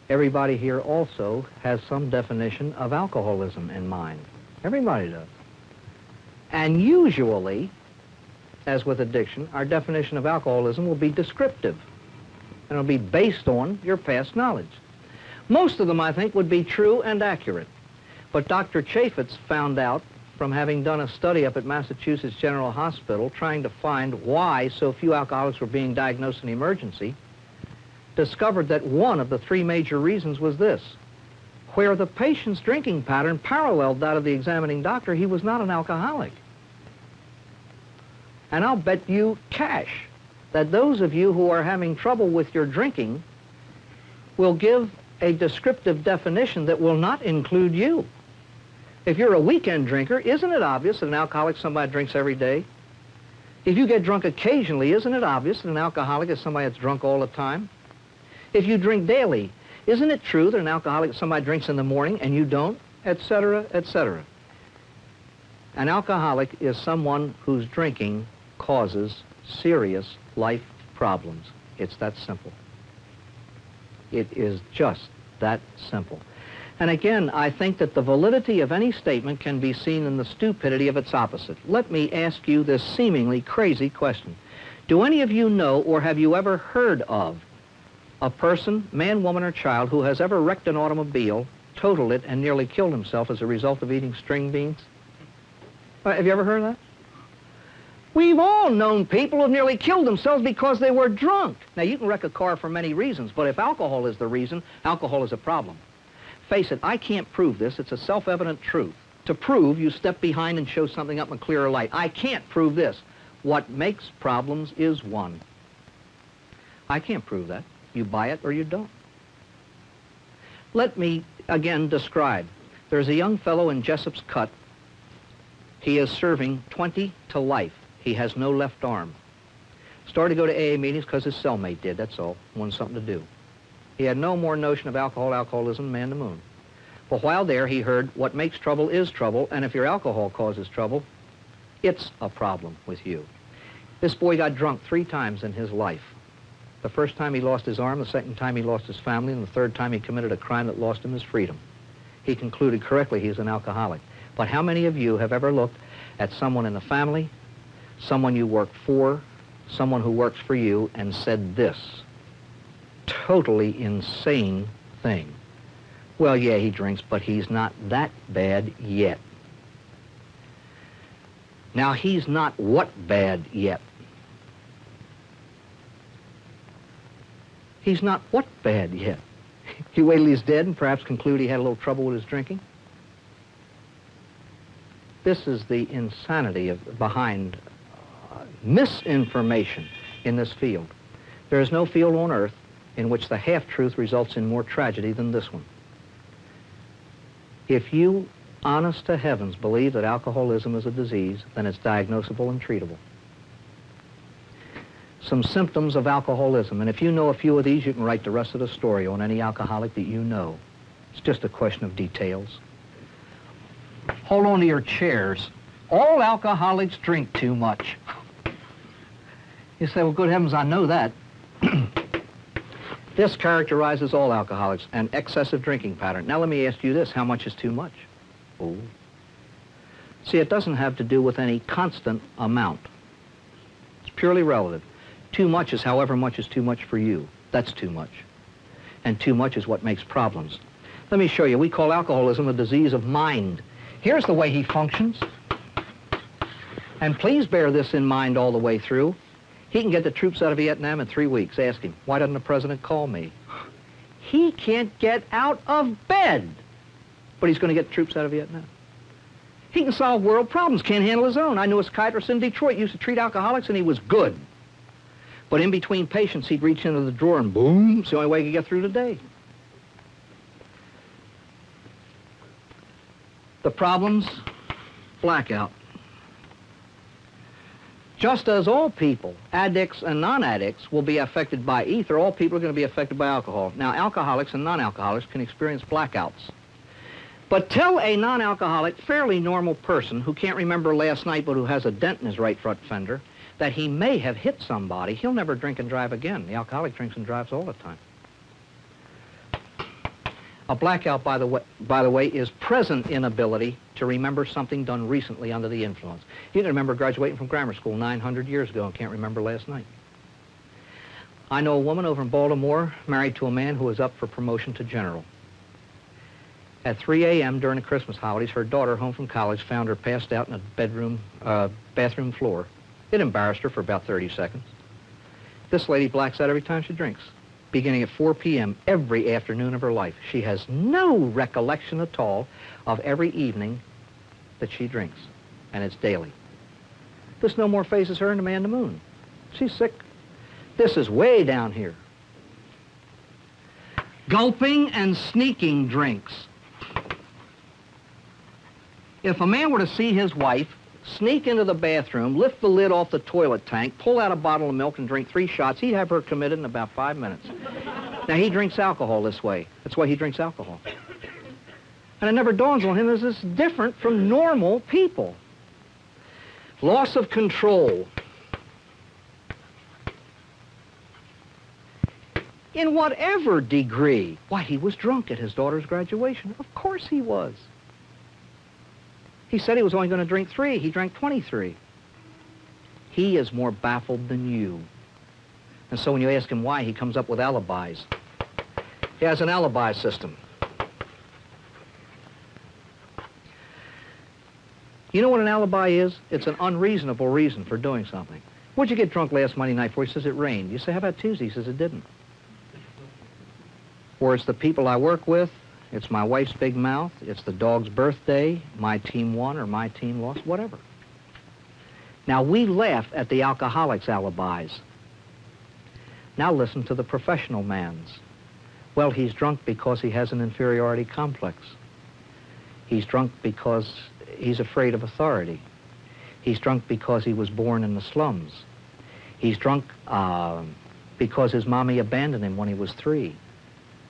Everybody here also has some definition of alcoholism in mind. Everybody does. And usually, as with addiction, our definition of alcoholism will be descriptive. And it'll be based on your past knowledge. Most of them, I think, would be true and accurate. But Dr. Chaffetz found out from having done a study up at Massachusetts General Hospital trying to find why so few alcoholics were being diagnosed in emergency, discovered that one of the three major reasons was this. Where the patient's drinking pattern paralleled that of the examining doctor, he was not an alcoholic. And I'll bet you cash that those of you who are having trouble with your drinking will give a descriptive definition that will not include you. If you're a weekend drinker, isn't it obvious that an alcoholic is somebody that drinks every day? If you get drunk occasionally, isn't it obvious that an alcoholic is somebody that's drunk all the time? If you drink daily, isn't it true that an alcoholic is somebody drinks in the morning and you don't, etc., etc.? An alcoholic is someone whose drinking causes serious life problems. It's that simple. It is just that simple. And again, I think that the validity of any statement can be seen in the stupidity of its opposite. Let me ask you this seemingly crazy question. Do any of you know, or have you ever heard of, a person, man, woman, or child, who has ever wrecked an automobile, totaled it, and nearly killed himself as a result of eating string beans? Have you ever heard of that? We've all known people who have nearly killed themselves because they were drunk. Now, you can wreck a car for many reasons, but if alcohol is the reason, alcohol is a problem. Face it, I can't prove this. It's a self-evident truth. To prove, you step behind and show something up in a clearer light. I can't prove this. What makes problems is one. I can't prove that. You buy it or you don't. Let me again describe. There's a young fellow in Jessup's Cut. He is serving 20 to life. He has no left arm. Started to go to AA meetings because his cellmate did, that's all. Wanted something to do. He had no more notion of alcoholism than man to moon. But while there, he heard what makes trouble is trouble, and if your alcohol causes trouble, it's a problem with you. This boy got drunk 3 times in his life. The first time he lost his arm, the second time he lost his family, and the third time he committed a crime that lost him his freedom. He concluded correctly he's an alcoholic. But how many of you have ever looked at someone in the family, someone you work for, someone who works for you, and said this totally insane thing? Well, yeah, he drinks, but he's not that bad yet. Now, he's not what bad yet? He's not what bad yet? You wait till he's dead and perhaps conclude he had a little trouble with his drinking? This is the insanity behind misinformation in this field. There is no field on earth in which the half-truth results in more tragedy than this one. If you, honest to heavens, believe that alcoholism is a disease, then it's diagnosable and treatable. Some symptoms of alcoholism, and if you know a few of these, you can write the rest of the story on any alcoholic that you know. It's just a question of details. Hold on to your chairs. All alcoholics drink too much. You say, well, good heavens, I know that. This characterizes all alcoholics, an excessive drinking pattern. Now let me ask you this, how much is too much? Oh. See, it doesn't have to do with any constant amount. It's purely relative. Too much is however much is too much for you. That's too much. And too much is what makes problems. Let me show you. We call alcoholism a disease of mind. Here's the way he functions. And please bear this in mind all the way through. He can get the troops out of Vietnam in 3 weeks. Ask him, why doesn't the president call me? He can't get out of bed, but he's going to get troops out of Vietnam. He can solve world problems, can't handle his own. I knew a psychiatrist in Detroit, used to treat alcoholics, and he was good. But in between patients, he'd reach into the drawer and boom, it's the only way he could get through the day. The problems, blackout. Just as all people, addicts and non-addicts, will be affected by ether, all people are going to be affected by alcohol. Now, alcoholics and non-alcoholics can experience blackouts. But tell a non-alcoholic, fairly normal person who can't remember last night but who has a dent in his right front fender that he may have hit somebody, he'll never drink and drive again. The alcoholic drinks and drives all the time. A blackout, by the way, is present inability to remember something done recently under the influence. You can remember graduating from grammar school 900 years ago and can't remember last night. I know a woman over in Baltimore married to a man who was up for promotion to general. At 3 a.m. during the Christmas holidays, her daughter, home from college, found her passed out in a bathroom floor. It embarrassed her for about 30 seconds. This lady blacks out every time she drinks, beginning at 4 p.m. every afternoon of her life. She has no recollection at all of every evening that she drinks, and it's daily. This no more phases her than the man in the moon. She's sick. This is way down here. Gulping and sneaking drinks. If a man were to see his wife sneak into the bathroom, lift the lid off the toilet tank, pull out a bottle of milk and drink 3 shots, he'd have her committed in about 5 minutes. Now, he drinks alcohol this way. That's why he drinks alcohol. And it never dawns on him as this is different from normal people. Loss of control. In whatever degree. Why, he was drunk at his daughter's graduation. Of course he was. He said he was only going to drink 3. He drank 23. He is more baffled than you. And so when you ask him why, he comes up with alibis. He has an alibi system. You know what an alibi is? It's an unreasonable reason for doing something. What'd you get drunk last Monday night for? He says it rained. You say, how about Tuesday? He says it didn't. Or it's the people I work with. It's my wife's big mouth. It's the dog's birthday. My team won or my team lost, whatever. Now, we laugh at the alcoholic's alibis. Now listen to the professional man's. Well, he's drunk because he has an inferiority complex. He's drunk because he's afraid of authority. He's drunk because he was born in the slums. He's drunk because his mommy abandoned him when he was 3.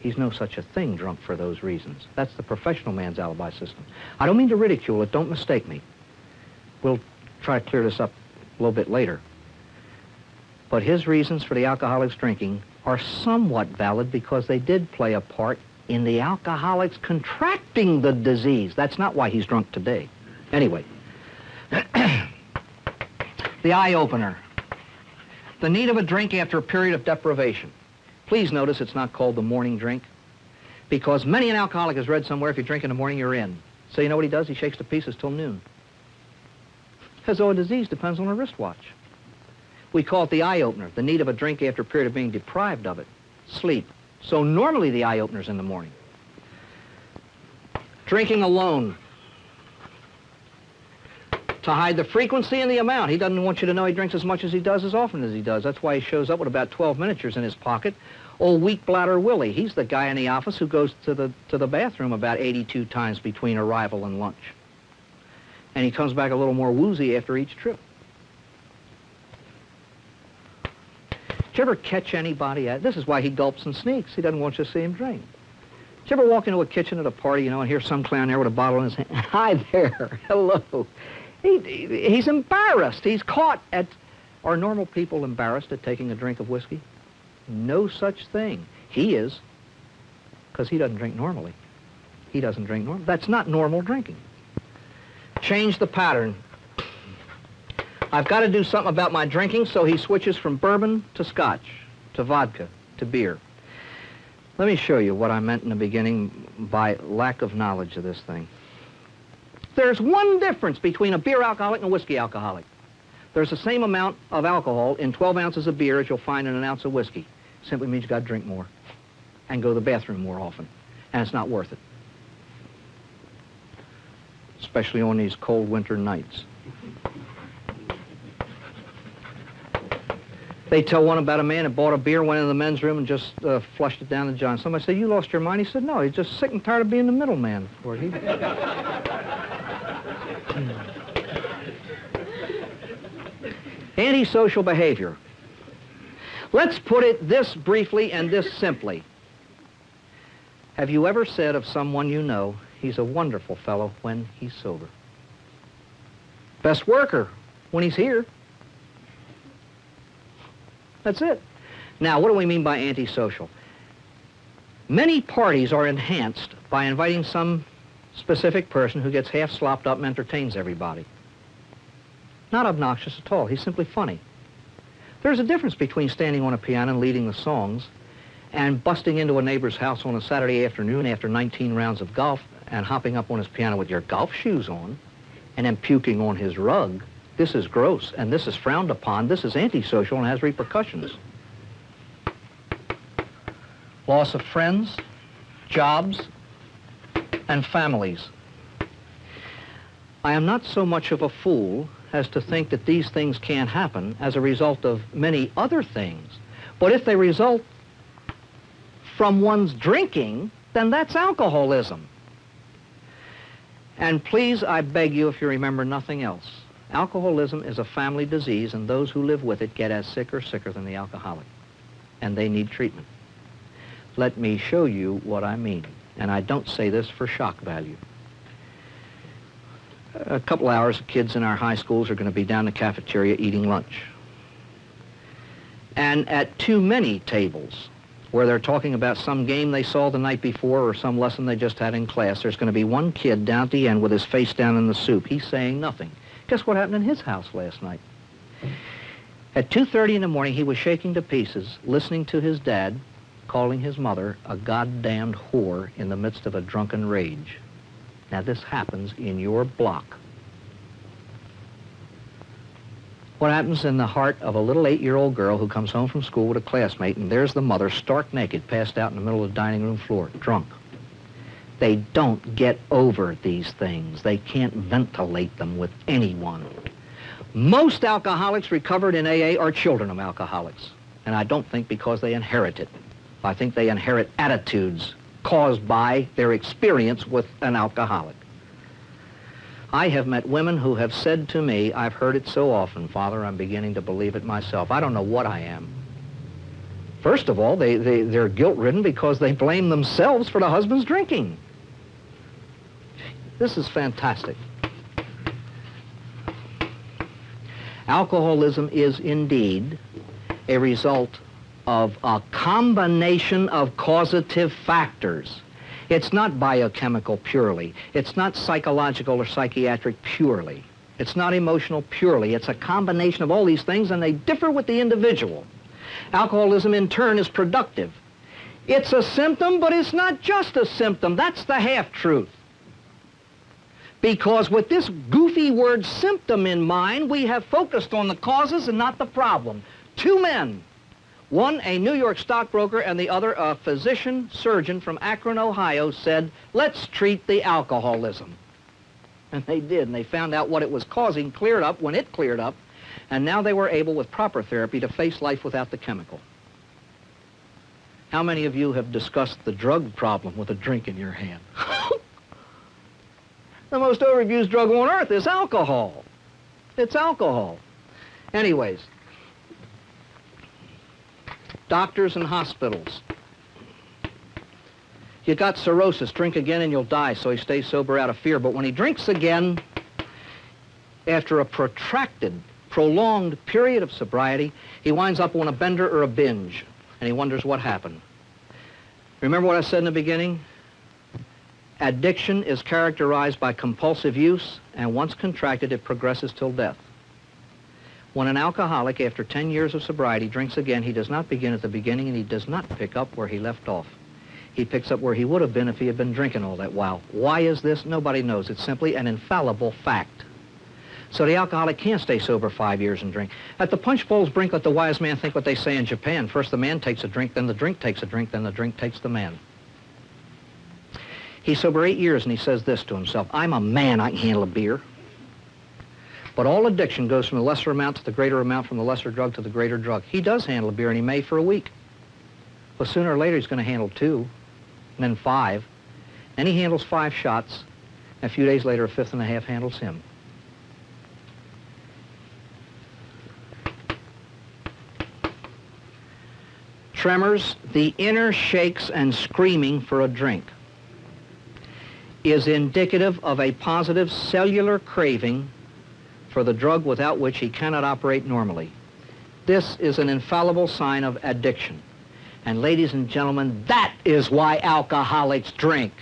He's no such a thing drunk for those reasons. That's the professional man's alibi system. I don't mean to ridicule it. Don't mistake me. We'll try to clear this up a little bit later. But his reasons for the alcoholic's drinking are somewhat valid because they did play a part in the alcoholic's contracting the disease. That's not why he's drunk today. Anyway, the eye-opener. The need of a drink after a period of deprivation. Please notice it's not called the morning drink, because many an alcoholic has read somewhere if you drink in the morning, you're in. So you know what he does? He shakes to pieces till noon. As though a disease depends on a wristwatch. We call it the eye-opener, the need of a drink after a period of being deprived of it. Sleep. So normally the eye-opener's in the morning. Drinking alone. To hide the frequency and the amount. He doesn't want you to know he drinks as much as he does, as often as he does. That's why he shows up with about 12 miniatures in his pocket. Old weak bladder Willie. He's the guy in the office who goes to the bathroom about 82 times between arrival and lunch. And he comes back a little more woozy after each trip. Did you ever catch anybody at... This is why he gulps and sneaks. He doesn't want you to see him drink. Did you ever walk into a kitchen at a party, and hear some clown there with a bottle in his hand? Hi there. Hello. He's embarrassed. He's caught at... Are normal people embarrassed at taking a drink of whiskey? No such thing. He is, because he doesn't drink normally. He doesn't drink normally. That's not normal drinking. Change the pattern. I've got to do something about my drinking, so he switches from bourbon to scotch, to vodka, to beer. Let me show you what I meant in the beginning by lack of knowledge of this thing. There's one difference between a beer alcoholic and a whiskey alcoholic. There's the same amount of alcohol in 12 ounces of beer as you'll find in an ounce of whiskey. Simply means you got to drink more and go to the bathroom more often, and it's not worth it. Especially on these cold winter nights. They tell one about a man that bought a beer, went into the men's room, and just flushed it down the john. Somebody said, "You lost your mind?" He said, "No, he's just sick and tired of being the middleman for it." Antisocial behavior. Let's put it this briefly and this simply. Have you ever said of someone you know, he's a wonderful fellow when he's sober? Best worker when he's here. That's it. Now, what do we mean by antisocial? Many parties are enhanced by inviting some specific person who gets half slopped up and entertains everybody. Not obnoxious at all. He's simply funny. There's a difference between standing on a piano and leading the songs and busting into a neighbor's house on a Saturday afternoon after 19 rounds of golf and hopping up on his piano with your golf shoes on and then puking on his rug. This is gross, and this is frowned upon. This is antisocial and has repercussions. Loss of friends, jobs, and families. I am not so much of a fool as to think that these things can't happen as a result of many other things. But if they result from one's drinking, then that's alcoholism. And please, I beg you, if you remember nothing else, alcoholism is a family disease, and those who live with it get as sick or sicker than the alcoholic, and they need treatment. Let me show you what I mean, and I don't say this for shock value. A couple hours of kids in our high schools are going to be down in the cafeteria eating lunch. And at too many tables, where they're talking about some game they saw the night before or some lesson they just had in class, there's going to be one kid down at the end with his face down in the soup. He's saying nothing. Guess what happened in his house last night? At 2:30 in the morning, he was shaking to pieces, listening to his dad calling his mother a goddamned whore in the midst of a drunken rage. Now, this happens in your block. What happens in the heart of a little 8-year-old girl who comes home from school with a classmate, and there's the mother stark naked, passed out in the middle of the dining room floor, drunk. They don't get over these things. They can't ventilate them with anyone. Most alcoholics recovered in AA are children of alcoholics. And I don't think because they inherit it. I think they inherit attitudes caused by their experience with an alcoholic. I have met women who have said to me, I've heard it so often, Father, I'm beginning to believe it myself. I don't know what I am. First of all, they're guilt-ridden because they blame themselves for the husband's drinking. This is fantastic. Alcoholism is indeed a result of a combination of causative factors. It's not biochemical purely. It's not psychological or psychiatric purely. It's not emotional purely. It's a combination of all these things, and they differ with the individual. Alcoholism, in turn, is productive. It's a symptom, but it's not just a symptom. That's the half-truth. Because with this goofy word symptom in mind, we have focused on the causes and not the problem. Two men, one a New York stockbroker and the other a physician surgeon from Akron, Ohio, said, let's treat the alcoholism. And they did, and they found out what it was causing, cleared up when it cleared up, and now they were able, with proper therapy, to face life without the chemical. How many of you have discussed the drug problem with a drink in your hand? The most overused drug on earth is alcohol. It's alcohol. Anyways, doctors and hospitals. You got cirrhosis, drink again and you'll die, so he stays sober out of fear. But when he drinks again, after a protracted, prolonged period of sobriety, he winds up on a bender or a binge, and he wonders what happened. Remember what I said in the beginning? Addiction is characterized by compulsive use, and once contracted, it progresses till death. When an alcoholic, after 10 years of sobriety, drinks again, he does not begin at the beginning, and he does not pick up where he left off. He picks up where he would have been if he had been drinking all that while. Why is this? Nobody knows. It's simply an infallible fact. So the alcoholic can't stay sober 5 years and drink. At the punch bowl's brink, let the wise man think what they say in Japan. First the man takes a drink, then the drink takes a drink, then the drink takes the man. He's sober 8 years, and he says this to himself, I'm a man, I can handle a beer. But all addiction goes from the lesser amount to the greater amount, from the lesser drug to the greater drug. He does handle a beer, and he may for a week. But sooner or later, he's going to handle 2, and then 5. Then he handles 5 shots, A few days later, a fifth and a half handles him. Tremors, the inner shakes and screaming for a drink, is indicative of a positive cellular craving for the drug without which he cannot operate normally. This is an infallible sign of addiction. And ladies and gentlemen, that is why alcoholics drink.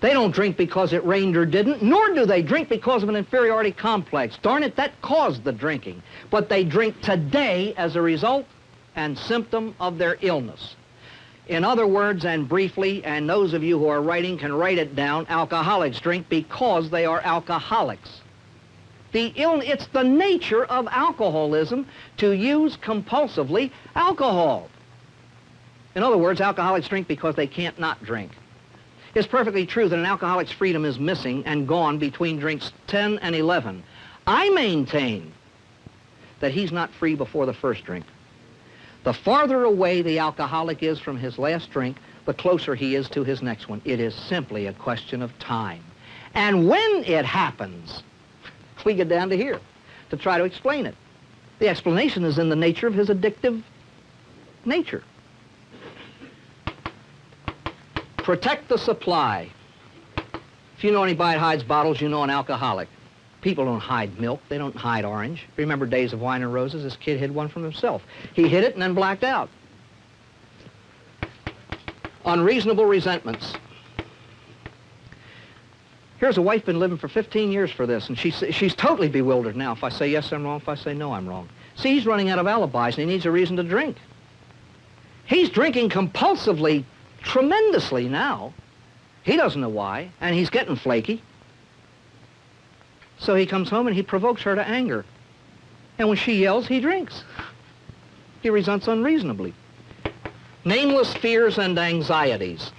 They don't drink because it rained or didn't, nor do they drink because of an inferiority complex. Darn it, that caused the drinking. But they drink today as a result and symptom of their illness. In other words, and briefly, and those of you who are writing can write it down, alcoholics drink because they are alcoholics. It's the nature of alcoholism to use compulsively alcohol. In other words, alcoholics drink because they can't not drink. It's perfectly true that an alcoholic's freedom is missing and gone between drinks 10 and 11. I maintain that he's not free before the first drink. The farther away the alcoholic is from his last drink, the closer he is to his next one. It is simply a question of time. And when it happens, we get down to here to try to explain it. The explanation is in the nature of his addictive nature. Protect the supply. If you know anybody that hides bottles, you know an alcoholic. People don't hide milk. They don't hide orange. Remember Days of Wine and Roses? This kid hid one from himself. He hid it and then blacked out. Unreasonable resentments. Here's a wife been living for 15 years for this, and she's totally bewildered now. If I say yes, I'm wrong. If I say no, I'm wrong. See, he's running out of alibis, and he needs a reason to drink. He's drinking compulsively, tremendously now. He doesn't know why, and he's getting flaky. So he comes home and he provokes her to anger. And when she yells, he drinks. He resents unreasonably. Nameless fears and anxieties.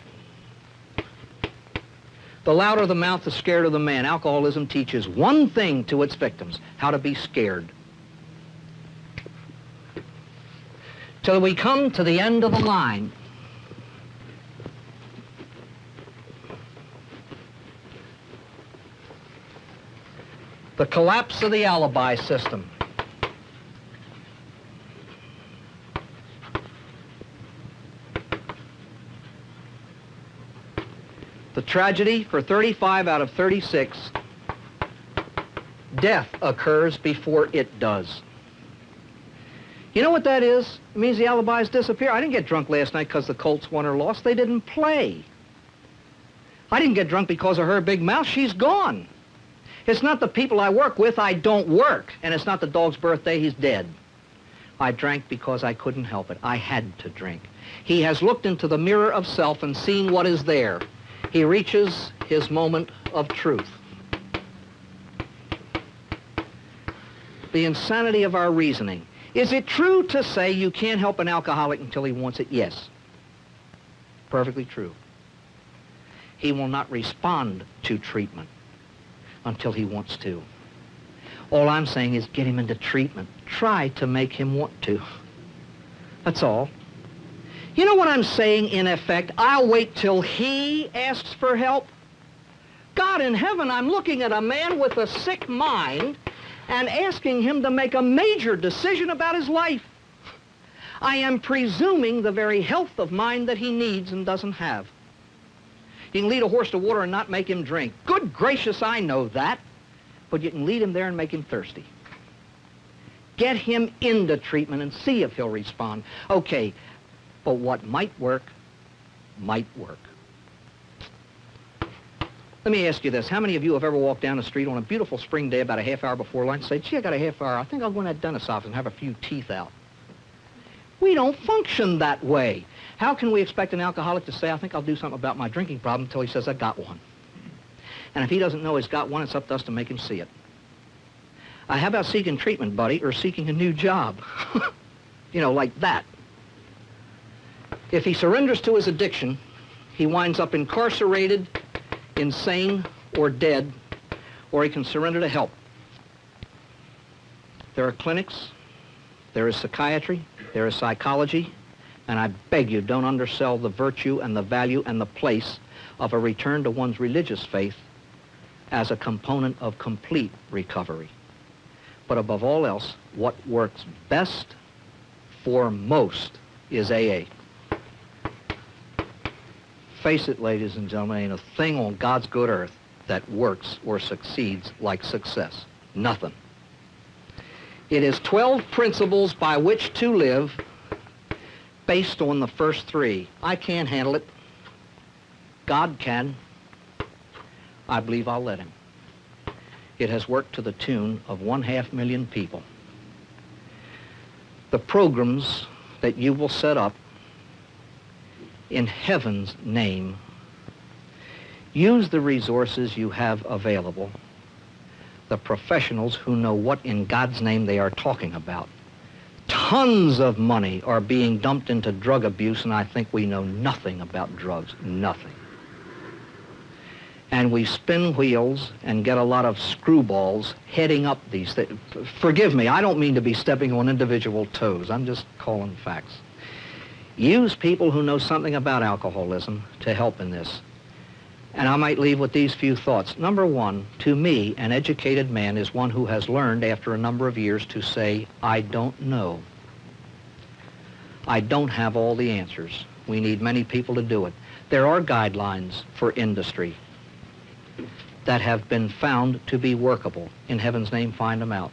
The louder the mouth, the scared of the man. Alcoholism teaches one thing to its victims: how to be scared. Till we come to the end of the line. The collapse of the alibi system. The tragedy for 35 out of 36, death occurs before it does. You know what that is? It means the alibis disappear. I didn't get drunk last night because the Colts won or lost. They didn't play. I didn't get drunk because of her big mouth. She's gone. It's not the people I work with. I don't work. And it's not the dog's birthday. He's dead. I drank because I couldn't help it. I had to drink. He has looked into the mirror of self and seen what is there. He reaches his moment of truth. The insanity of our reasoning. Is it true to say you can't help an alcoholic until he wants it? Yes. Perfectly true. He will not respond to treatment until he wants to. All I'm saying is get him into treatment. Try to make him want to. That's all. You know what I'm saying, in effect? I'll wait till he asks for help. God in heaven, I'm looking at a man with a sick mind and asking him to make a major decision about his life. I am presuming the very health of mind that he needs and doesn't have. You can lead a horse to water and not make him drink. Good gracious, I know that. But you can lead him there and make him thirsty. Get him into treatment and see if he'll respond. Okay, but what might work, might work. Let me ask you this. How many of you have ever walked down the street on a beautiful spring day about a half hour before lunch and say, gee, I got a half hour. I think I'll go in that dentist's office and have a few teeth out. We don't function that way. How can we expect an alcoholic to say, I think I'll do something about my drinking problem until he says, I got one? And if he doesn't know he's got one, it's up to us to make him see it. How about seeking treatment, buddy, or seeking a new job? You know, like that. If he surrenders to his addiction, he winds up incarcerated, insane, or dead, or he can surrender to help. There are clinics, there is psychiatry, there is psychology, And I beg you, don't undersell the virtue and the value and the place of a return to one's religious faith as a component of complete recovery. But above all else, what works best for most is AA. Face it, ladies and gentlemen, ain't a thing on God's good earth that works or succeeds like success. Nothing. It is 12 principles by which to live based on the first 3. I can't handle it. God can. I believe I'll let him. It has worked to the tune of 500,000 people. The programs that you will set up in heaven's name, use the resources you have available, the professionals who know what in God's name they are talking about. Tons of money are being dumped into drug abuse, and I think we know nothing about drugs, nothing. And we spin wheels and get a lot of screwballs heading up these things. Forgive me, I don't mean to be stepping on individual toes. I'm just calling facts. Use people who know something about alcoholism to help in this. And I might leave with these few thoughts. Number 1, to me, an educated man is one who has learned after a number of years to say, I don't know. I don't have all the answers. We need many people to do it. There are guidelines for industry that have been found to be workable. In heaven's name, find them out.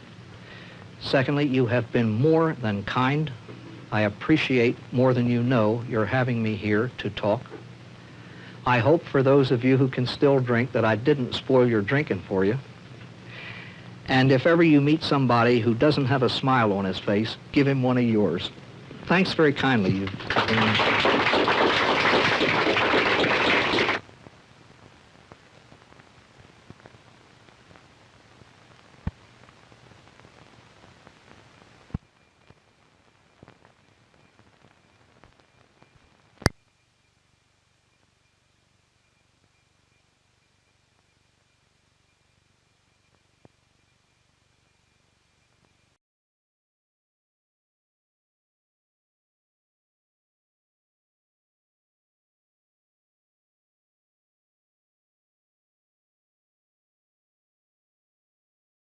Secondly, you have been more than kind. I appreciate more than you know your having me here to talk. I hope for those of you who can still drink that I didn't spoil your drinking for you. And if ever you meet somebody who doesn't have a smile on his face, give him one of yours. Thanks very kindly. You've been